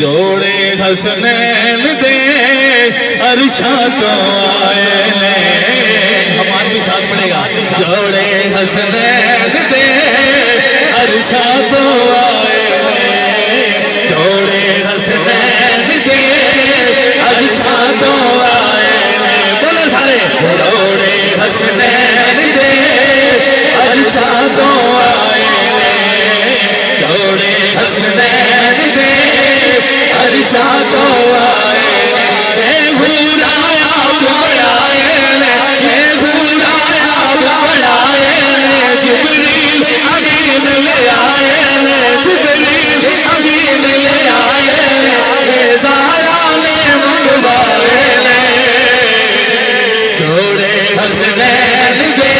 जोड़े हसनैन दे अरशा तो आए ने। हमारे भी साथ पड़ेगा। जोड़े हसनैन दे अरशा तो आए ने, जोड़े हसनैन दे अरशा तो आए ने। बोलो सारे। जोड़े हसनैन दे अरशा तो आए ने, जोड़े हसनैन दे अरशा तो आए ने। हुराया बढ़ाए ने, हुराया बढ़ाए ने, जिब्रील अमीन ले आए ने, जिब्रील अमीन ले आए ने, ज़हरा ने मंगवाए ने। जोड़े हसनैन दे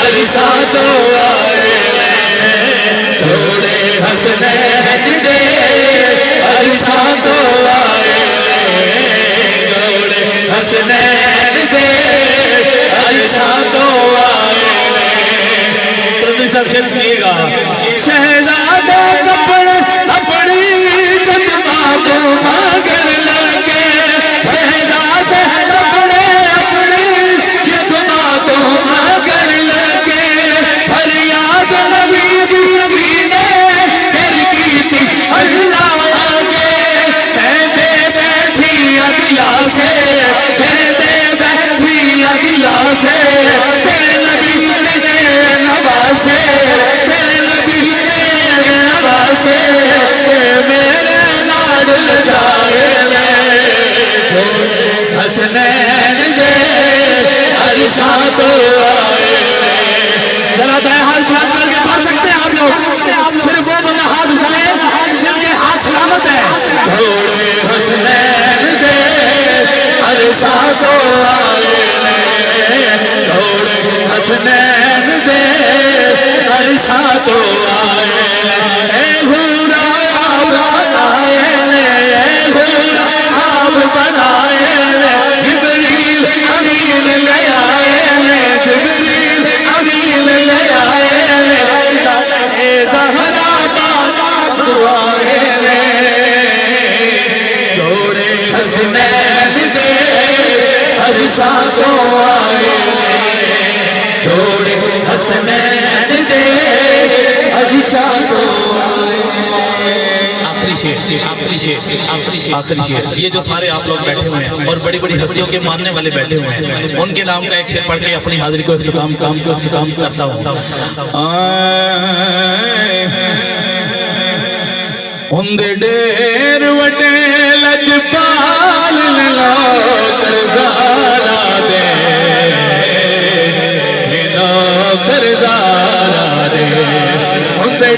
अरशा तो आए ने, जोड़े हसनैन दे अरशा तो आए ने, जोड़े हसनैन दे अरशा तो आए ने। प्रभु साहब शेर सुनिएगा। शहजादा कपड़े अपनी चंदा को मांगन लगे, शहजादा कपड़े अपनी चंदा को मांगन लगे। फरियाद नबी बीवी ने कर की थी अल्लाह आगे, कहते बैठी अगिला से, कहते बैठी अगिला से, तेरे नबी ने नवासे, तेरे नबी ने नवासे, मेरे लाडल जाए ले। जोड़े हसनैन दे अरशा तो आए ने। जरा दाएं हाथ बुलंद करके पढ़ सकते हैं आप लोग? सिर्फ वो बंदा हाथ उठाए जिनके हाथ सलामत है। जोड़े हसनैन दे अरशा तो आए ने, जोड़े हसनैन दे अरशा तो आए ने। हुराया बनाए ने, हुराया बनाए ने, जिब्रील अमीन ले आए ने, जिब्रील अमीन ले आए ने, ज़हरा दुआए ने। जोड़े हसनैन दे अरशा तो आए ने, जोड़े हसनैन दे अरशा तो आए ने। आखिरी शेर, आखिरी शेर, आखिरी शेर। ये जो सारे आप लोग बैठे हुए हैं और बड़ी बड़ी हस्तियों के मानने वाले बैठे हुए हैं, उनके नाम का एक शेर पढ़ के अपनी हाजिरी को इख्तिताम करता हूँ। उन्दे डेर वटे लजपाल लो करज़ारा दे, लो करज़ारा दे। उन्दे